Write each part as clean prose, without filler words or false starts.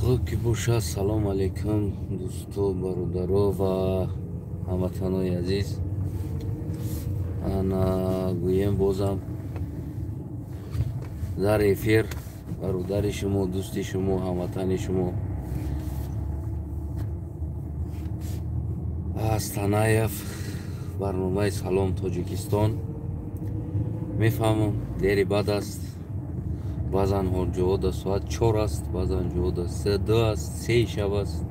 خوب که باشه. سلام علیکم دوستو برادرو و هموطنای عزیز. انا گویم بازم در افیر برادر شما، دوست شما، هموطن شما از تنایف برنامه سلام تاجیکستان. میفهمم دیری بعد است، баъзан ҷода соат 4 аст, баъзан ҷода 3-2 аст, 3 шаб аст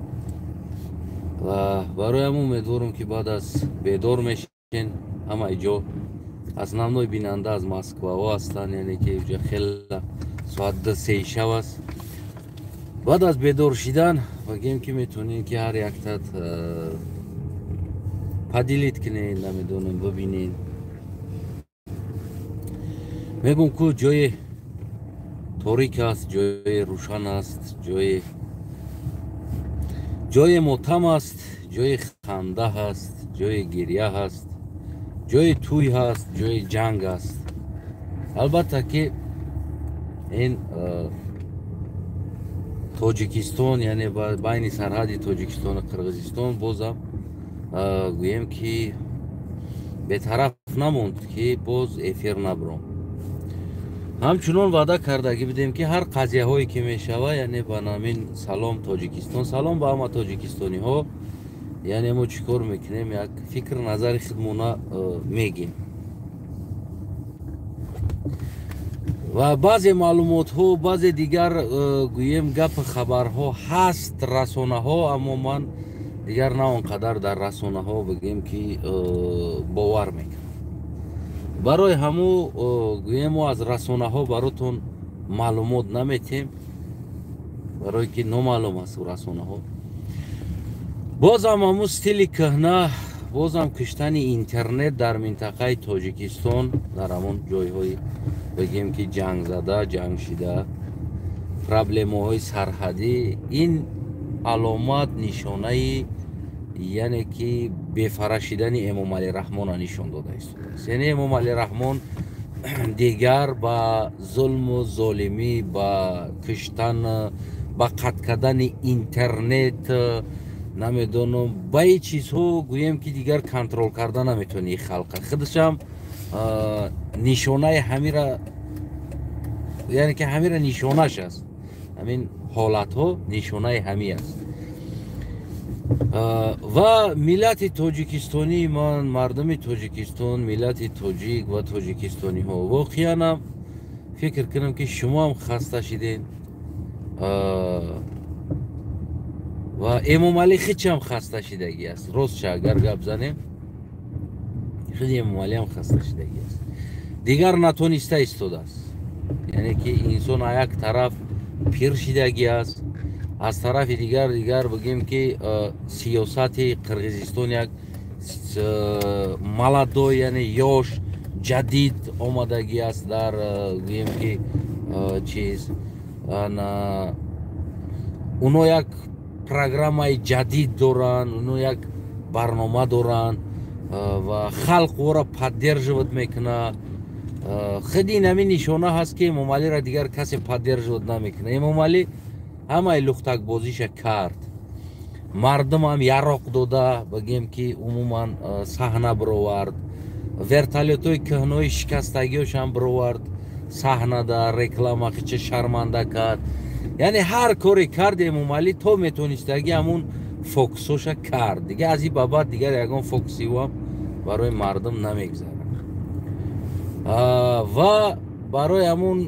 ва бароям умедворам ки баъд аз бедор мешин ҳамаи ҷо основной бинанда аз Москваҳо ҳастанд, яъне ки ҷо хеле соат 2-3 шаб аст. баъд аз бедор шидан бигем ки метавонем ки ҳар яктат падилит кунед, намедонам бибинед. мегӯм ку ҷои تاریک است، جای روشن است، جای ماتم است، جای خنده است، جای گریه است، جای توی است، جای جنگ است. البته که این تاجیکستان، یعنی بین سرحد تاجیکستان و قرغیزستان بازم گویم که به طرف نموند که باز افیر نبرم. همچنان وعده کردگی بدیم که هر قضیه هایی که میشوه، یعنی با نامین سلام تاجیکستان، سلام با همه تاجیکستانی ها، یعنی ما چیکار میکنیم، یک فکر نظر خودمون میگیم و بعضی معلومات ها، بعضی دیگر گویم گپ خبر ها هست رسانه ها، اما من دیگر نه اونقدر در رسانه ها بگیم که باور میکنم. برای همو گویم از رسانه ها براتون معلومات نمیتیم، برای که نامعلوم است رسانه ها. بازم همو ستیل کهنه، بازم کشتن اینترنت در منطقه تاجیکستان، در همون جای های بگیم که جنگ زده، جنگ شده، پرابلم های سرحدی، این علامت نشانه یعنی که بفراشیدن امام علی رحمان نشان داده است. یعنی امام علی رحمان دیگر با ظلم و ظالمی، با کشتن، با قطع کردن اینترنت، نمیدونم با این چیزها گویم که دیگر کنترل کردن نمیتونی خلق. خودش هم نشانه همیرا، یعنی که همیرا نشانهش است. همین حالت ها نشانه همی است. و ملت تاجیکستانی، من مردم تاجیکستان، ملت تاجیک و تاجیکستانی ها واقعا فکر کنم که شما هم خسته شدین و امام علی خیلی هم خسته شدگی است. راست چه اگر گپ زنیم خیلی امام علی هم خسته شدگی است، دیگر نتونسته ایستاده است. یعنی که انسان یک طرف پیر شدگی است، از طرف دیگر بگیم که سیاست قرغیزستان یک ملادو، یعنی یوش جدید آمدگی است در بگیم که چیز اونا یک پروگرام جدید دارن، اونا یک برنامه دارن و خلق او را پدرجوت میکنه. خیلی نمی نشانه هست که امام علی را دیگر کسی پدرجوت نمیکنه. امام علی همه لختک بازیش کرد، مردم هم یراق داده، بگیم که عموما صحنه برآورد، ورتالیتوی کهنوی شکستگیش هم برآورد صحنه در رکلام چه شرمنده کرد. یعنی هر کاری کرد امام علی تو میتونستگی همون فوکسوش کرد دیگه. از این بابت دیگر یگان فوکسی هم برای مردم نمیگذاره و برای همون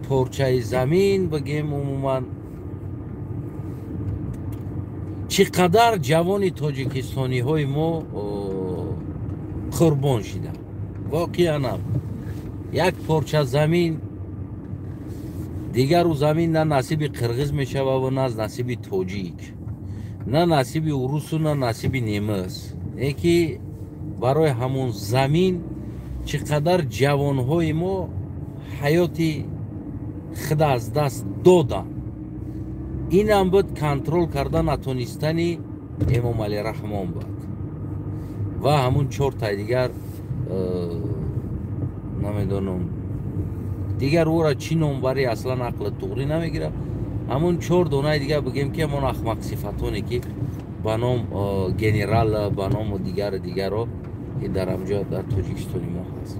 پرچه زمین بگیم عموما چقدر جوان تاجیکستانی های ما قربان شدن. واقعا یک پرچه زمین دیگر او زمین نه نصیب قرغیز میشه و نه نصیب تاجیک، نه نصیب روس و نه نصیب نیمز. یکی برای همون زمین چقدر جوان های ما حیاتی خود از دست دادن. این هم بود کنترل کردن نتونستنی امام علی رحمان بود و همون 4 تا دیگر نمیدونم دیگر او را چی نام بری اصلا عقل توغری نمیگیره. همون 4 دونه دیگه بگیم که همون اخمق صفتانی که به نام گنرال به نام دیگر رو که در همجا در تاجیکستان ما هست.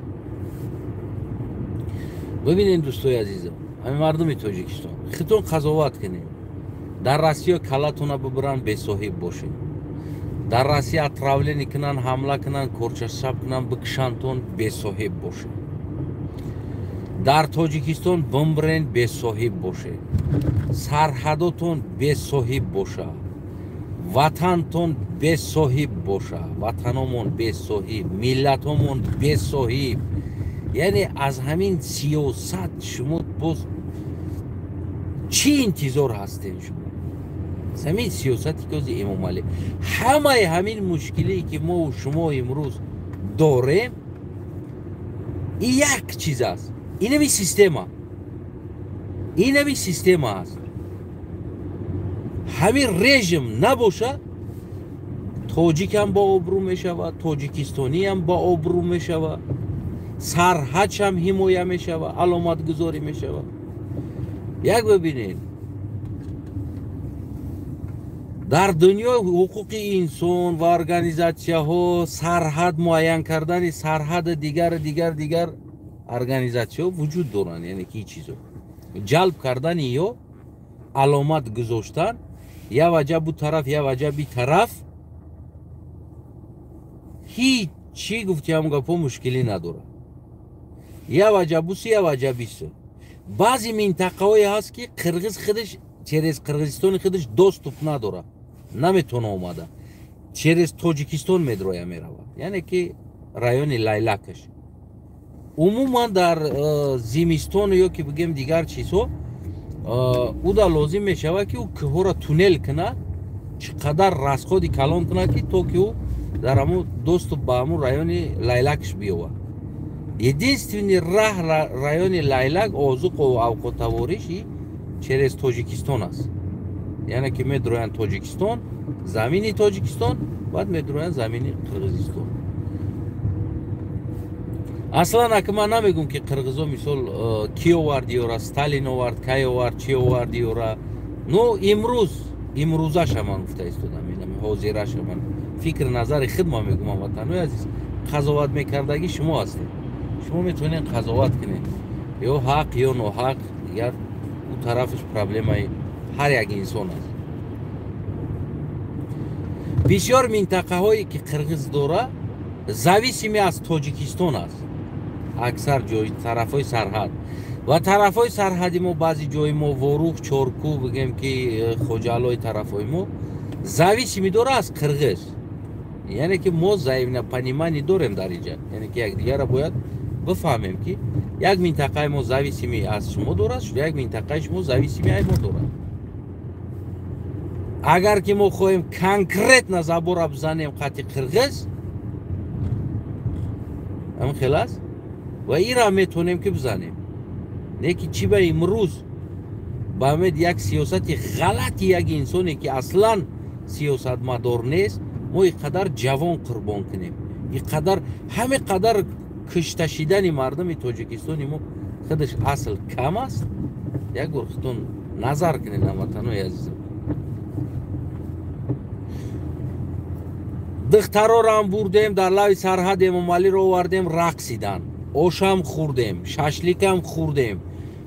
ببینید دوستای عزیزم، همین مردم تاجیکستان خودتون قضاوت کنید. در روسیه کلاتون رو ببرن به صاحب باشین. در روسیه اتراولی کنن، حمله کنن، کورچشاب کنن، بکشانتون به صاحب باشین. در تاجیکستان بمبرین به صاحب باشه. سرحداتون به صاحب باشه. وطنتون به صاحب باشه. وطنمون به صاحب، ملتمون به صاحب. یعنی از همین سیاست شما باز چی انتظار هستین شما؟ از همین سیاستی که از امام علی همه همین مشکلی که ما و شما امروز داریم این یک چیز است. این می سیستم است. همین رژیم نباشه تاجیک هم با آبرو می شود، تاجیکستانی هم با آبرو می شود، سرحد هم حمایه می شود، علامت گذاری می شود. یک ببینید در دنیا حقوق انسان و ارگانیزاسیون ها سرحد معین کردن سرحد دیگر ارگانیزاسیون وجود دارن. یعنی که چیزو جلب کردن یا علامت گذاشتن یا وجه بو طرف یا وجه بی طرف هیچ چی گفتی هم گفت مشکلی نداره. یا وجه بوسی یا وجه بیسو. بعضی منطقه های هست که قرغز خودش چرز قرغزستان خودش دوست توپ نداره، نمیتونه اومده چرز تاجیکستان میدروه میروه. یعنی که رایون لایلکش عموما در زمستان یا که بگیم دیگر چیزها او دا لازم میشوه که او که را تونل کنه، چقدر رسخودی کلان کنه که تو که او در همون دوست با همون رایون لایلکش بیوه. единственный راه رایون لایلک آزوق و اوقاتواریشی چرز تاجیکستان است. یعنی که میدروین تاجیکستان، زمینی تاجیکستان، بعد میدروین زمینی قرغزستان. اصلا اگه من نمیگم که قرغزا مثال کی آوردی را، استالین آورد، کی آورد، چی آوردی را. نو امروزش من گفته استودم، اینم حاضرش من فکر نظر خود ما میگم. وطنوی عزیز قضاوت میکردگی شما هستید. شما میتونید قضاوت کنید یا حق یا ناحق. دیگر اون طرفش پرابلمای هر یک انسان است. بسیار منطقه هایی که قرغز داره زاویسیمی از تاجیکستان است. اکثر جای طرف های سرحد و طرف های سرحدی ما بعضی جای ما وروخ چارکو بگیم که خوجالای طرف های ما زاویسیمی داره از قرغز. یعنی که ما زایونه پنیمانی داریم در اینجا. یعنی که یک دیگر را باید بفهمیم که یک منطقه ما زاویسیمی از شما داره، یک منطقه شما زاویسیمی از ما داره. اگر که ما خواهیم کنکرت نزبور بزنیم قطع قرغز هم خلاص و این را میتونیم که بزنیم. نه که چی به امروز با امید یک سیاست غلطی یک انسانی که اصلا سیاست مدار نیست ما اینقدر جوان قربان کنیم، اینقدر همه قدر کشته شدن مردم تاجیکستان ما خودش اصل کم است. یک گرختون نظر کنید هموطنای عزیزم. دخترها را هم بردیم در لای سرحد امام علی را آوردیم رقصیدن، آشم خوردیم، ششلیک هم خوردیم،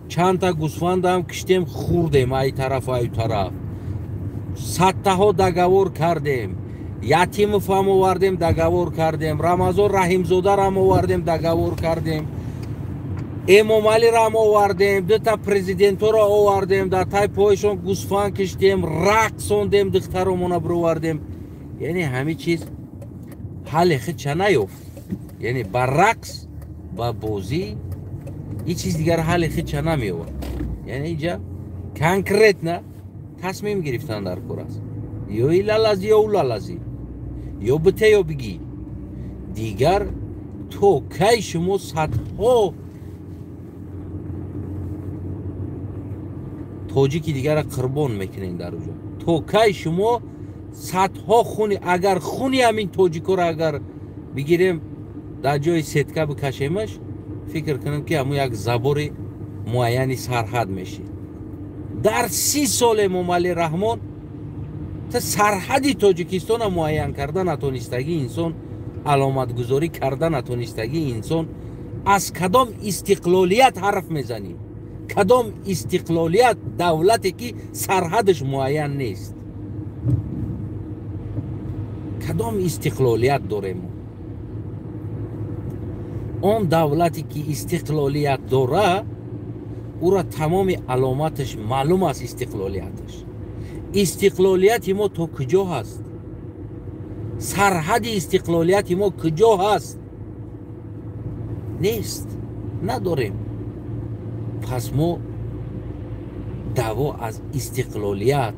چند تا گوسفند هم کشتیم خوردیم ای طرف ای طرف. سته ها دگوار کردیم، یتیم فهم آوردیم دگوار کردیم، رمضان رحیم زاده را هم آوردیم دگوار کردیم، امام علی را هم آوردیم، دو تا پرزیدنت را آوردیم در تای پایشون گوسفند کشتیم رقصوندیم دخترمون را بروردیم. یعنی همه چیز حال خود چه نیفت. یعنی با رقص با بازی این چیز دیگر حال خود چه نمیواد. یعنی اینجا کنکرت نه تصمیم گرفتن در کار است. یا ای لالازی یا او لالازی، یا بته یا بگی. دیگر تو کی شما صدها تاجیکی دیگر را قربان میکنین در اونجا. تو کی شما صدها خونی، اگر خونی همین تاجیکو را اگر بگیریم در جای ستکه بکشیمش فکر کنم که همون یک زبور معینی سرحد میشه. در 30 سال امام علی رحمان تا سرحد تاجیکستان معین کرده نتونستگی انسان، علامت گذاری کرده نتونستگی انسان. از کدام استقلالیت حرف میزنی؟ کدام استقلالیت دولتی که سرحدش معین نیست؟ کدام استقلالیت داریم؟ اون دولتی که استقلالیت داره او را تمام علامتش معلوم است. استقلالیتش، استقلالیت ما تو کجا هست؟ سرحد استقلالیت ما کجا هست؟ نیست، نداریم. پس ما دعوا از استقلالیت،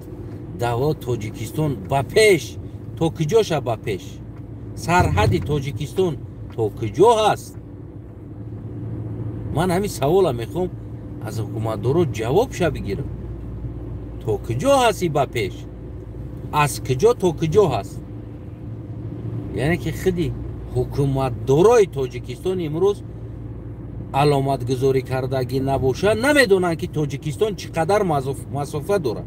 دعوا تاجیکستان با پیش، تو کجاش با پیش؟ سرحد تاجیکستان تو کجا هست؟ من همین سوال میخوام از حکومت دارو جواب شو بگیرم. تو کجا هستی با پیش؟ از کجا تو کجا هست؟ یعنی که خودی حکومت دارای تاجیکستان امروز علامت گذاری کردگی نباشه، نمیدونن که تاجیکستان چقدر مسافه داره.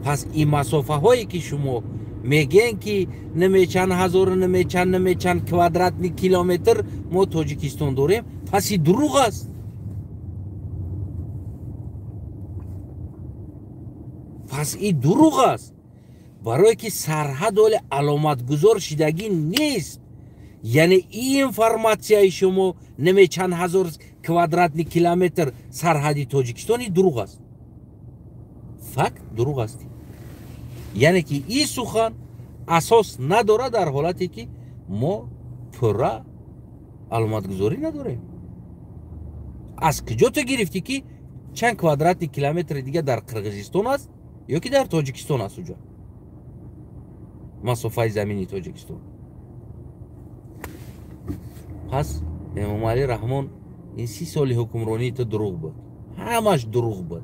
پس این مسافه هایی که شما میگن که نمیچند هزار نمیچند کوادرات کیلومتر ما تاجیکستان داریم، پس این دروغ است. پس این دروغ است، برای که سرحد ولی علامت گذار شدگی نیست. یعنی این انفرماسیای شما نمیچند هزار کوادرات کیلومتر سرحدی تاجیکستانی دروغ است، فقط دروغ است. یعنی که این سخن اساس نداره در حالتی که ما پورا علامت گذاری نداریم. از کجا تو گرفتی که چند کوادرات کیلومتر دیگه در قرقیزستان است یا که در تاجیکستان است؟ اونجا مسافه زمینی تاجیکستان. پس امام علی رحمان این 30 سال حکمرانی تو دروغ بود، همش دروغ بود.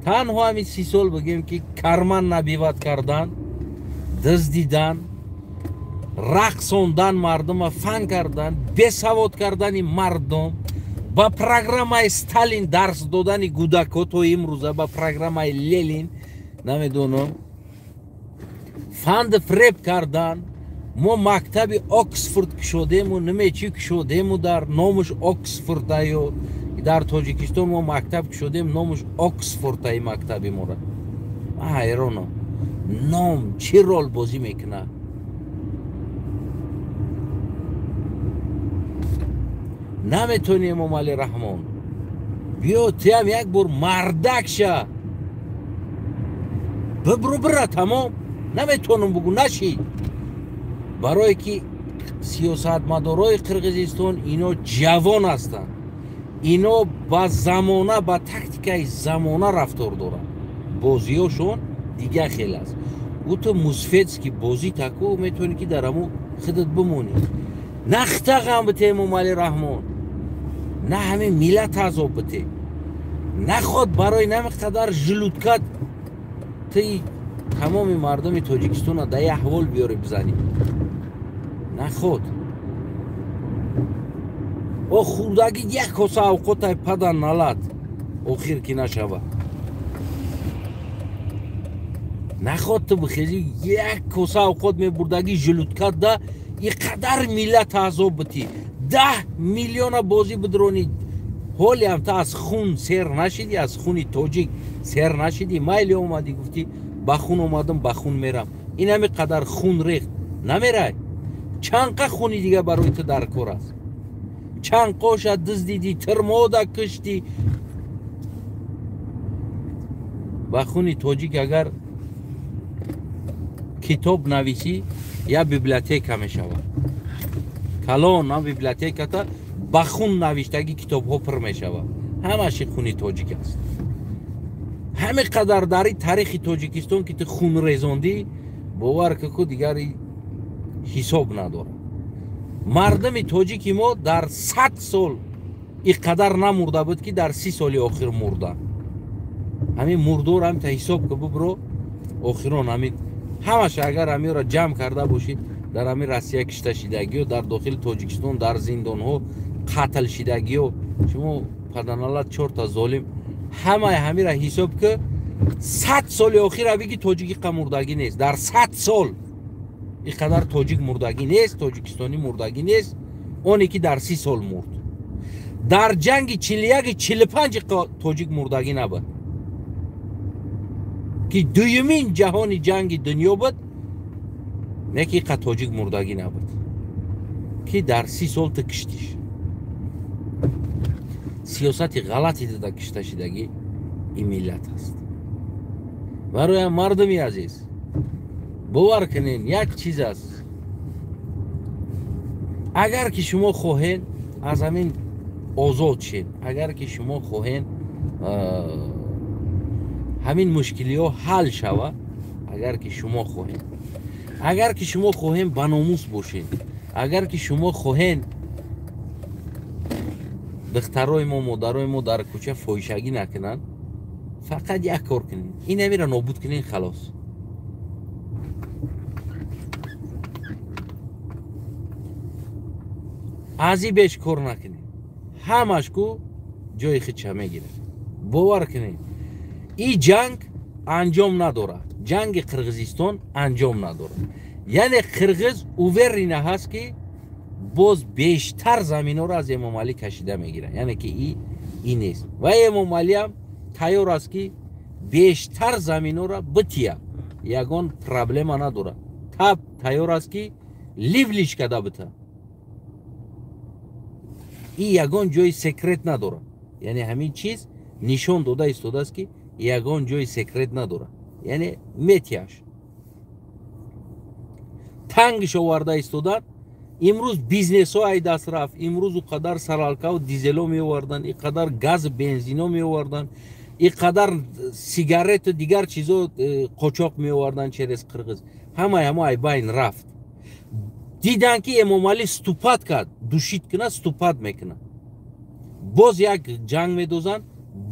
تنها همین 30 سال بگیم که کرمان نبیوت کردن، دزدیدن، رقصوندن مردم، فن کردن، بسواد کردن مردم، با پروگرام استالین درس دادن کودکا تو امروزه، با پروگرام لنین نمیدونم فند فریب کردن. ما مکتب اکسفورد شدیم و نمیچی شدیم و در نامش اکسفورد یا در تاجیکستان ما مکتب شدیم نامش اکسفورد ای مکتبی ما را. من حیرانم نام چی رول بازی میکنه؟ نمیتونی امام علی رحمان بیا تیم یک بار مردک شه ببرو بره، تمام. نمیتونم بگو نشی، برای که سیاستمدارای قرقیزستان اینا جوان هستن، اینا با زمانه با تاکتیکای زمانه رفتار دارن، بازیاشون دیگه خیلی است. او تو مسفیدس که بازی تکو میتونی که در همون خودت بمونی. نخته غم بته امام علی رحمان، نه همه ملت عذاب بته، نخواد برای نمیقدر جلودکت تی تمام مردم تاجیکستان در احوال بیاره بزنی، نخواد. او خوردگی یک کاسه اوقات پدن نلد آخر که نشوه، نخواد تو بخیزی یک کاسه اوقات می بردگی جلودکت ده این قدر ملت عذاب بتی، 10 میلیون بازی بدرونی. حالی هم تا از خون سیر نشیدی، از خونی تاجیک سیر نشیدی، مایلی اومدی گفتی با خون اومدم با خون میرم. این همه قدر خون ریخت نمیره. چند خونی دیگه برای تو در کار است، چند قاش دزدیدی، ترماده کشتی. با خونی تاجیک اگر کتاب نویسی یا بیبلیوتک می شود. کلان هم بیبلیوتک تا با خون نوشتگی کتاب ها پر می شود، همش خونی تاجیک است. همه قدر داری تاریخ تاجیکستان که تو خون ریزاندی باور که دیگری حساب نداره. مردم تاجیکی ما در 100 سال این قدر نمرده بود که در 30 سال آخر مردن. همین مردور هم تا حساب که ببرو آخران همش اگر همین را جمع کرده باشید در همین روسیه کشته شدگی و در داخل تاجیکستان در زندان ها قتل شدگی و شما پدنالت 4 تا ظالم همین را حساب که 100 سال اخیر بگی تاجیک مردگی نیست. در 100 سال اینقدر تاجیک مردگی نیست، تاجیکستانی مردگی نیست. اونی که در 30 سال مرد. در جنگ 41 45 تاجیک مردگی نبود که دومین جهانی جنگ دنیا بود. نکی قد تاجیک مردگی نبود که در 30 سال تکشتیش. سیاست غلطی در کشته شدگی این ملت است. برای مردمی عزیز باور کنین یک چیز است، اگر که شما خواهین از همین آزاد شین، اگر که شما خواهین همین مشکلی ها حل شود، اگر که شما خواهین، اگر که شما خواهین بناموس باشین، اگر که شما خواهین دخترای ما مادرای ما در کوچه فاحشگی نکنن، فقط یک کار کنین، این نمیره نابود کنین خلاص. ازی بیش کار نکنین، همش کو جای خودش میگیره. باور کنین این جنگ انجام نداره، جنگ قرغیزستان انجام نداره. یعنی قرغیز اوورینه هست که باز بیشتر زمین ها را از امام علی کشیده میگیره. یعنی که این نیست و امام علی هم تیار است که بیشتر زمین ها را بتیه، یگان پرابلم نداره. تب تیار است که لیولیش کده بته. این یگان جای سکرت نداره. یعنی همین چیز نشان داده ایستاده است که یگان جای سکرت نداره. یعنی میتیش تنگش آورده ایستادن. امروز بیزنس ها ای دست رفت. امروز او قدر سرالکا و دیزلو می آوردن، این قدر گاز بنزینو می آوردن، این قدر سیگارت و دیگر چیزا قاچاق می آوردن چرس قرغیز. همه ای بین رفت. دیدن که امام علی استوپات کرد، دوشید کنه استوپات میکنه، باز یک جنگ میدوزن،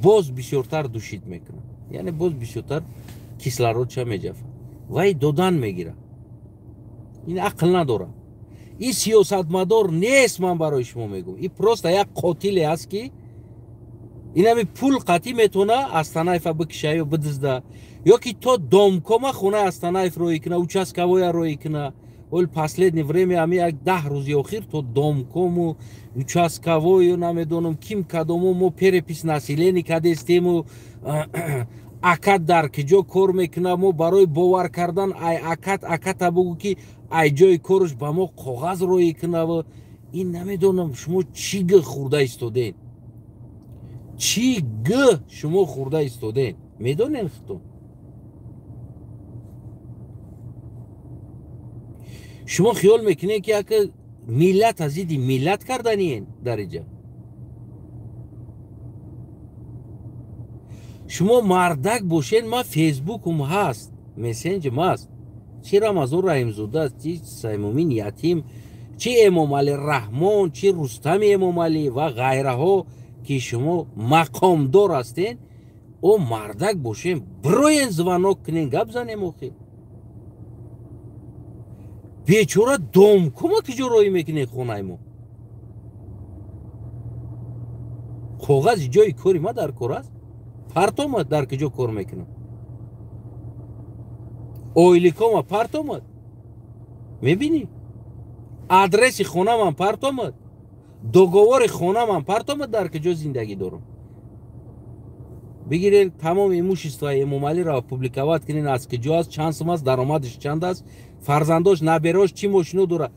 باز بسیارتر دوشید میکنه. یعنی باز بسیارتر کسلارود چه میجفه و ای دودن میگیره. این عقل نداره. این سیاست مدار نیست. من برای شما میگم این پروست یک قاتلی است که این همی پول قطعی میتونه از تنایف بکشه یا بدزده، یا که تا دامکوما خونه از تنایف روی کنه، участковой روی کنه. ول последнее время ами یک 10 روز اخیر تو домкому участковой نمیدونم کیم کدومو مو перепись населения کردیم акат در کجا کار میکنه. مو برای باور کردن ای акат بگو که ای جای کارش با ما کاغذ روی کنه و این نمیدونم شما چی گه خورده ایستادین، چی گه شما خورده ایستادین. میدونین خودتون شما خیال میکنه که یک ملت از ایدی ملت کردنین در اینجا. شما مردک باشین. ما فیسبوک هم هست، مسنج هم هست. چی رمضان رحیم زوده است، چی سیمومین یتیم، چی امام علی رحمان، چی رستم امام علی و غیره ها که شما مقام دار هستین. او مردک باشین بروین زوانک کنین گپ زنیم. اوخی بیچاره دامکوما کجا روی میکنه خونه ما. کاغذ جای کاری ما در کار است. پرتومت در کجا کار میکنم. اویلیکوما پرتومت میبینی. آدرس خونه من پرتومت، دوگوار خونه من پرتومت در کجا زندگی دارم. بگیرین تمام ایموشیستای امام علی را پوبلیکوات کنین، از کجا است، چند سم است، درآمدش چند است، فرزنداش نبراش چی ماشینو داره،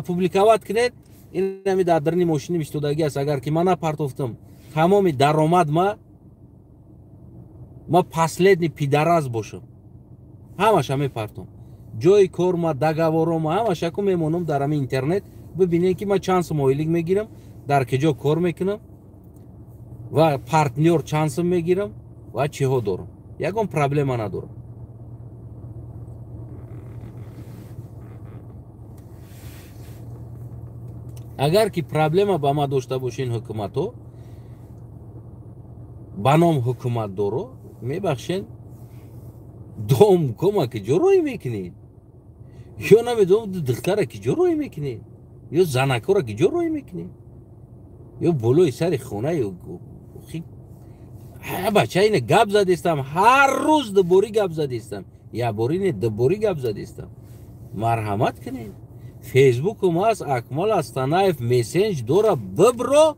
پوبلیکوات کنین. این نمی در درنی ماشینی بیستودگی است. اگر که من نپرتوفتم تمام درآمد ما پسلدنی پیدراز باشم، همش همه پرتم جای کار ما دگوارم ما همش اکو میمونم در همین اینترنت. ببینین که ما چند سم اویلیگ میگیرم، در کجا کار میکنم و پارتنر چند سم میگیرم و چه ها دارم. یکم پرابلم ندارم. اگر که پرابلم با ما داشته باشین حکومتو بنام حکومت دارو میبخشین دوم که جروی میکنین، یا نمیدونم دختره که جروی میکنین، یا زنکاره که جروی میکنین، یا بلوی سر خونه یا بچه اینه گپ زدیستم هر روز دبوری گپ زدیستم یا بوری نه دبوری گپ زدیستم مرحمت کنین فیسبوک ما از اکمال استانایف میسنج دورا ببرو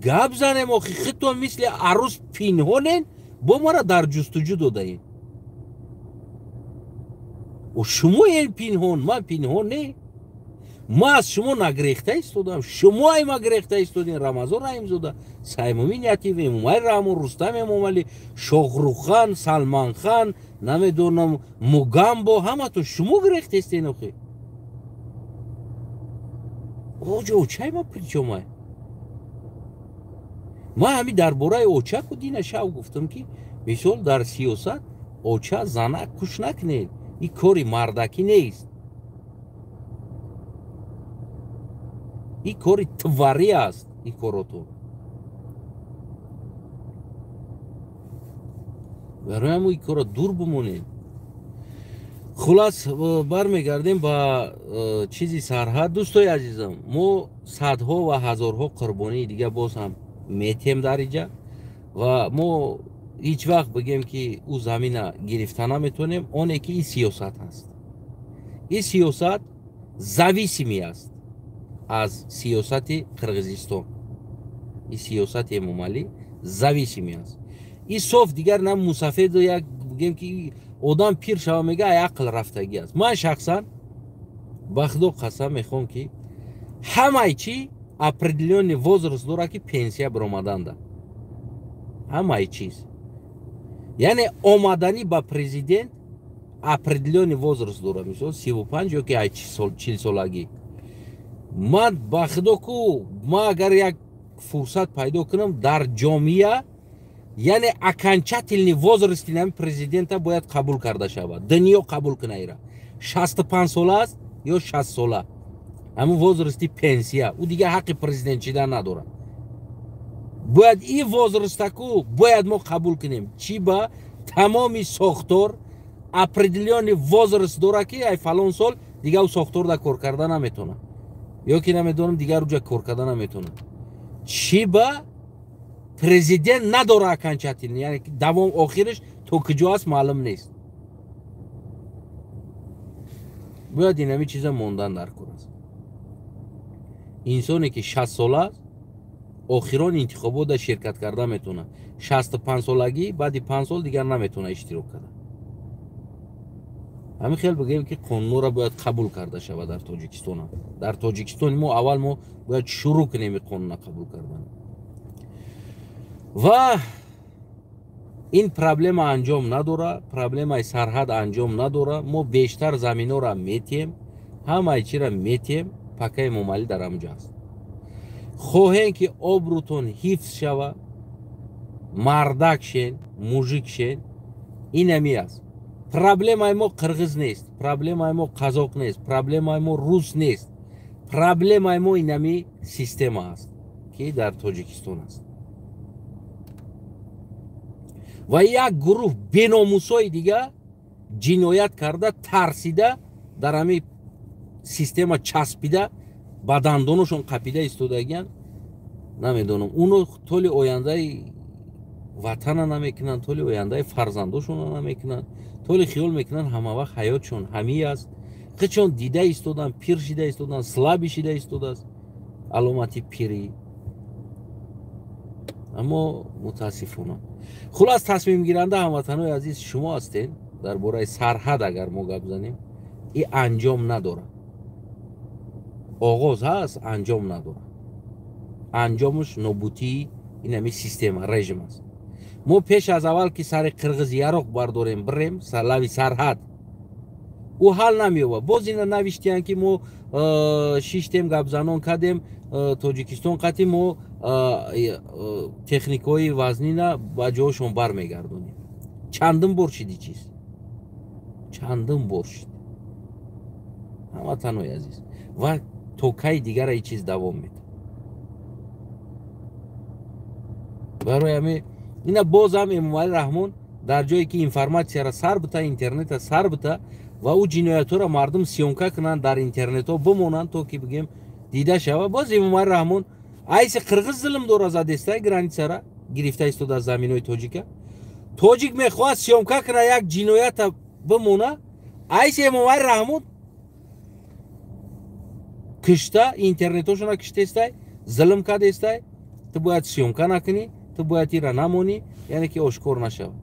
گپ زنیم و خیلی مثل عروس پینهونین با ما را در جستجو دادین و شما این پینهون من پینهون نه ما از شما نگریخته ایستادم شما ای ما گریخته ایستادین رمضان رحیم زاده سیمومین یتیف امومای رحمون رستم امومالی شاهرخ خان سلمان خان نمیدونم موگامبو همه تو شما گریخته ایستین اخی اوجه اوچه ما پریچومای ما همی درباره اوچه کدین شو گفتم که مثال در سیاست اوچه زنه کش نکنید این کاری مردکی نیست این کاری تواری است این کاراتو برای همون این کارا دور بمونید خلاص برمیگردیم با چیزی سرحد دوستای عزیزم ما صدها و هزارها قربانی دیگه باز هم میتیم در اینجا و ما هیچ وقت بگیم که او زمین گرفتن نمیتونیم اونه که این سیاست هست این سیاست زویسیمی است از سیاست قرغیزستان این سیاست ممالی زویسیمی است این صوف دیگر نه مسافد و یک بگیم که آدم پیر شما میگه عقل رفتگی است من شخصا به خدا قسم میخوام که همه چی определенный возраст داره که پنسیا برآمدن ده همه چیز یعنی آمدنی با پرزیدنت определенный возраст داره مثلا 35 یا که 40 سالگی من به خدا کو ما اگر یک فرصت پیدا کنم در جامعه یعنی окончательный возраст نام پرزیدنت باید قبول کرده شود دنیا قبول کنه ایرا 65 ساله است یا 60 ساله همون возрасти پنسیا او دیگه حق پرزیدنت شدن نداره باید این возраст کو باید ما قبول کنیم چی با تمامی ساختار определенный возраст داره که ای فلان سال دیگه او ساختار دا کار کردن نمیتونه یا که نمیدونم دیگه رو جا کار کردن نمیتونه چی با پرزیدنت نداره окончательный یعنی دوام آخرش تو کجا است معلوم نیست باید این همه چیزا موندن در کار است انسانی که 60 ساله است آخران انتخابات شرکت کرده میتونه 65 سالگی بعد 5 سال دیگر نمیتونه اشتراک کنه همین خیال بگیم که قانون را باید قبول کرده شود در تاجیکستان در تاجیکستان ما اول ما باید شروع کنیم قانون قبول کردن و این پرابلم انجام نداره پرابلم سرحد انجام نداره ما بیشتر زمین ها را میتیم همه چی را میتیم پکه ممالی در همجا است خواهیم که آبروتون حفظ شود مردک شین موژیک شین این همی است پرابلم ما قرغز نیست پرابلم ما قزاق نیست پرابلم ما روس نیست پرابلم ما این همی سیستم است که در تاجیکستان است و یک گروه بیناموسای دیگه جنایت کرده ترسیده در همی سیستم چسبیده با دندانشون قپیده ایستادگیان نمیدونم اونو طول آینده وطن نمیکنن طول آینده فرزنداشون نمیکنن طول خیال میکنن همه وقت حیاتشون همی است چون دیده ایستادن پیر شده ایستادن سلابی شده ایستاده است علامتی پیری اما متاسفانه خلاص تصمیم گیرنده هموطنان عزیز شما هستین درباره سرحد اگر ما گپ بزنیم این انجام نداره آغاز هست انجام نداره انجامش نابودی این همی سیستم رژیم است ما پیش از اول که سر قرغز یراق برداریم بریم سلاوی سرحد او حل نمیوه باز اینا نوشتیان که ما شیشتیم گپ زنان کردیم تاجیکستان قطعی ما تکنیکای وزنی نه با جاشون برمیگردونیم چندم برشیدی چیز چندم برشید هموطنان عزیز و توکای دیگر ای چیز دوام میده برای همه اینا باز هم امومالی رحمان در جایی که اینفرماسیا را سر بته اینترنت را سر بته و او جنایت را مردم سیونکا کنن در اینترنت ها بمونن تو که بگیم دیده شوه باز امومالی رحمان ایس قرغز ظلم دور زدسته گرانیت سره گرفته ایستاد از زمینای تاجیک. تاجیک میخواست سیامکا کنه یک جنایت بمونه، ایس امامعلی رحمون کشته، اینترنتاشون کشته استای، ظلم کرده استای، تو باید سیامکا نکنی، تو باید ایرا نمونی، یعنی که آشکار نشود.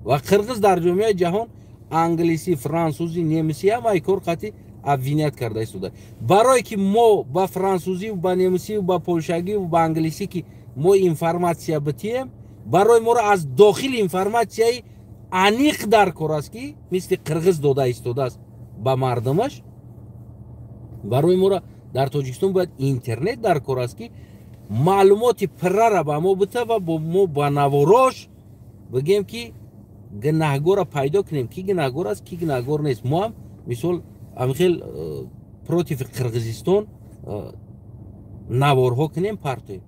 و قرغز در جامعه جهان انگلیسی، فرانسوزی، نیمسی هم ای کار قطعی افینیت کرده ایستاده. برای که ما با فرانسوزی و با نیمسی و با پولشگی و با انگلیسی که ما اینفرماسیا بتیم، برای ما را از داخل اینفرماسیای انیق در کار است که مثل قرغز داده ایستاده است با مردمش. برای ما را در تاجیکستان باید اینترنت در کار است که معلومات پره را به ما بده و با ما با نواراش بگیم که گناهگار را پیدا کنیم کی گناهگار است کی گناهگار نیست. ما هم مثال امخیل پروتیف قرغیزستان نوارها کنیم پرتویم.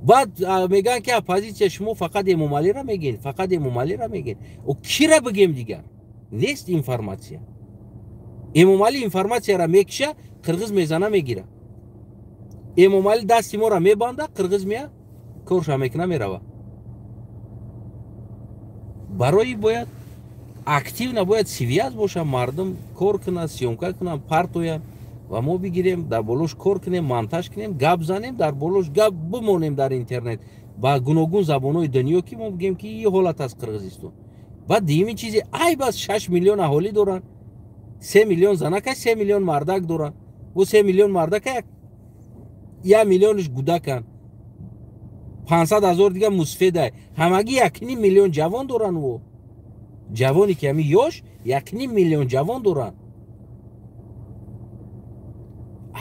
بعد میگن که اپوزیسیون شما فقط امامعلی را میگین، فقط امامعلی را میگین. و کی را بگیم دیگر؟ نیست اینفرماسیا. امامعلی اینفرماسیا را میکشه، قرغز میزنه میگیره. امامعلی دستی ما را میبنده، قرغز میاد کارش میکنه میروه. برای باید اکتیو نباید سیویاز باشه، مردم کار کنن، سیامکا کنن، پرتوین و ما بگیریم در بالوش کار کنیم، مانتاژ کنیم، گپ زنیم، در بالوش گپ بمونیم در اینترنت با گوناگون زبانهای دنیا که ما بگیم که این حالت از قرغیزستان. بعد دیمی چیزی ای بس 6 میلیون اهالی دارن، 3 میلیون زنک، 3 میلیون مردک دارن. و 3 میلیون مردک 1 میلیونش گودکن، 500,000 دیگه مسفیده. همگی 1.5 میلیون جوان دارن. و جوانی که همی یاش 1.5 میلیون جوان دارن.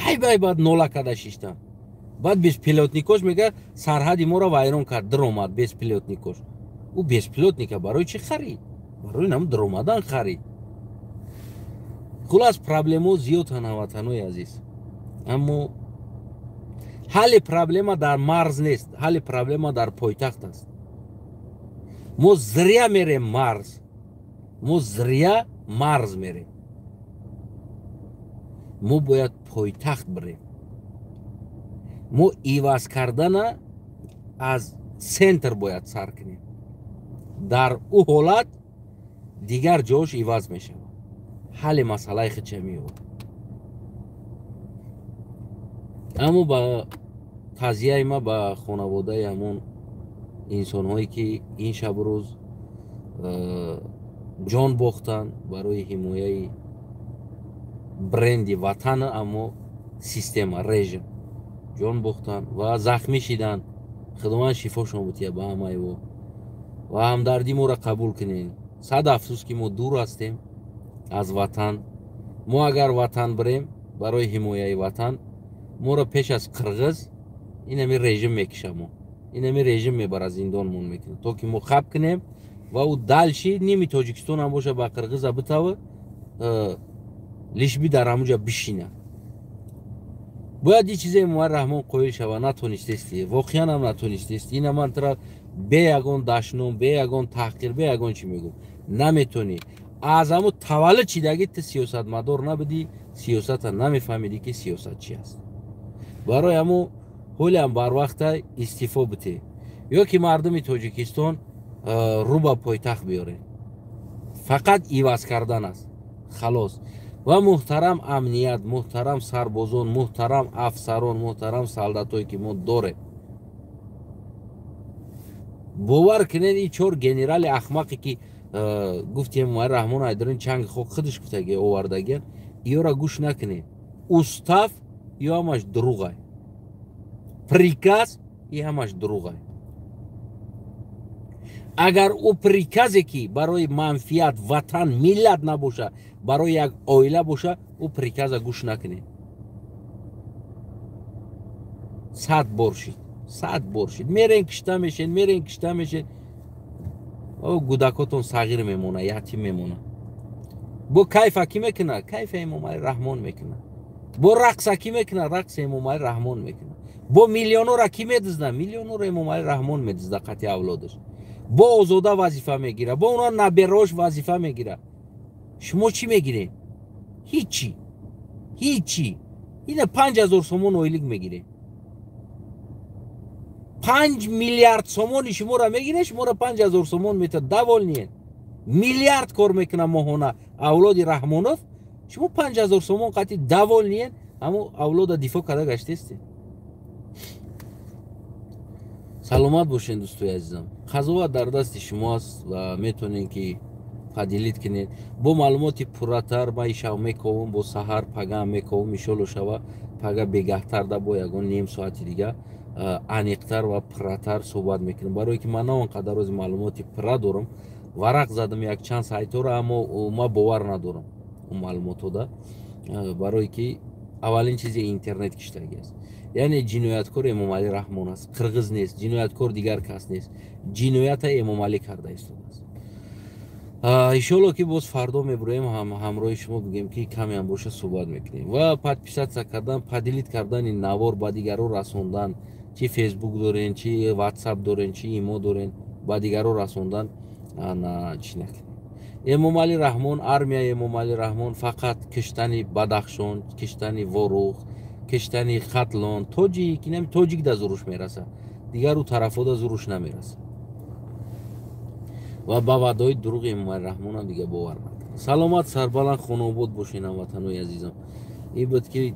ای باید نولا کده شیشتن. بعد 20 پیلوتنیکوش میگه سرحدی ما را ویران کرد، در اومد 20 پیلوتنیکوش. او 20 پیلوتنیکا برای چی خرید؟ برای نام در اومدن خرید. خلاص پرابلمو زیاد هموطنای عزیز، اما حل پرابلم در مرز نیست، حل پرابلم در پایتخت است. ما زریع میریم مرز، ما زریع مرز میریم. ما باید پایتخت بریم. ما ایواز کردن از سنتر باید سر کنیم. در او حالت دیگر جاش ایواز میشه. حل مسئله خود چه میو. اما با تعزیه ما با خانواده همون انسان هایی که این شب روز جان باختن برای حمایت برند وطن، اما سیستم رژیم جان باختن و زخمی شدن. خداوند شفاشون بده به همه و همدردی ما را قبول کنین. صد افسوس که ما دور هستیم از وطن. ما اگر وطن بریم برای حمایت وطن، ما را پیش از قرغز این همی رژیم میکشه. ما این همی رژیم میبره زندانمون میکنه تا که ما خب کنیم و او دلشی نیمی تاجیکستان هم باشه با قرغز بتاوه لیش بی در همونجا بشینه. باید این چیزی امامعلی رحمان قایل شوه. نتونستی، واقعا هم نتونستی. این من ترا به یگان دشنم، به یگان تحقیر، به یگان چی میگم نمیتونی. از همون تولد چیدگی تو سیاست مدار نبودی، سیاست نمیفهمیدی که سیاست چی است. برای همون حالی هم بر وقت استعفا بده یا که مردم تاجیکستان رو با پایتخت بیاره. فقط ایواز کردن است، خلاص. و محترم امنیت، محترم سربازان، محترم افسران، محترم سلطاتایی که ما داره، باور کنید این 4 گنرال احمقی که گفتیم امامعلی رحمان ایدرین چنگ خودش گفتگی آوردگی، ایو را گوش نکنید. استاف یا همش دروغه، پریکاز یا همش دروغه. اگر او پریکازی که برای منفیت وطن ملت نباشه، برای یک عائله باشه، او پریکاز گوش نکنید. 100 بار شید، 100 بار شید. میرین کشته میشین، میرین کشته میشین. او گودکاتون صغیر میمونه، یتیم میمونه. با کیف کی میکنه؟ کیف امامعلی رحمان میکنه. با رقص کی میکنه؟ رقص امامعلی رحمان میکنه. با میلیونو را کی میدزدن؟ میلیونو را امامعلی رحمان میدزده قطع اولادش. با آزاده وظیفه میگیره، با اونا نبراش وظیفه میگیره. شما چی میگیرین؟ هیچی، هیچی. این 5000 سومون اویلیگ میگیره. 5 میلیارد سومون شما را میگیره، شما را 5000 سومون میتر دوالنین میلیارد کار میکنه ماهانه اولاد رحمانوف، شما 5000 سومون قطعی دوالنین اما اولاد دفاع کرده گشتیستی. سلامت باشین دوستای عزیزم. قضاوت در دست شماست و میتونین که پدیلیت کنین. با معلوماتی پراتر ما شو میکنم، با سحر پگا میکنم میشلو شوا پگا بگهتر ده با یگون نیم ساعتی دیگه انیقتر و پراتر صحبت میکنم، برای که من اونقدر از معلوماتی پرا دارم. ورق زدم یک چند سایت رو، اما ما باور ندارم اون معلوماتو ده، برای که اولین چیزی اینترنت کشتگی است. یعنی جنایتکار امام علی رحمان است، قرغز نیست. جنایتکار دیگر کس نیست، جنایت امام علی کرده است. ایشالله که باز فردا میبریم همراه شما بگیم که کمی هم باشه صحبت میکنیم و پادپیسات کردن، پدیلیت کردن این نوار با دیگرو رسوندن، چی فیسبوک دارین، چی واتساپ دارین، چی ایمو دارین، با دیگرو رسوندن چی نکنین. امام علی رحمان، ارمیای امام علی رحمان فقط کشتنی بدخشان، کشتنی وروخ، کشتنی خطلان، توجیک، اینم توجیک دا زروش میرسه، دیگر رو طرفا دا زروش نمیرسه و با وعدای دروغ امام علی رحمان هم دیگه باور نکنه. سلامت سربلند خانوباد باشین هموطنای عزیزم. این بود که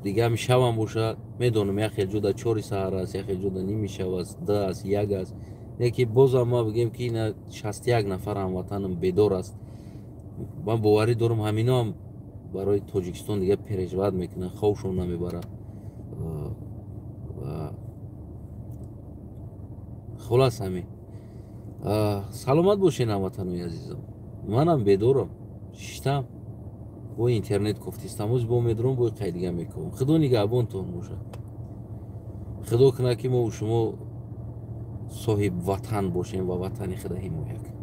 دیگه هم شب هم باشه، میدونم یخی جدا 4 سحر است، یخی جدا نیم شب است، 10 است، 1 است، یکی باز ما بگیم که این 61 نفر هموطنم بیدار است. من باوری دارم همینا هم برای تاجیکستان دیگه پرجواد میکنن، خوششون نمیبره. خلاص همین. سلامت باشین هموطنای عزیزم. منم بیدارم، شیشتم با اینترنت گفتیستم، از با امیدوارم با قیدیگه میکنم. خدا نگهبانتون باشه. خدا کنه که ما و شما صاحب وطن باشیم و وطن خدا حمایت کنه.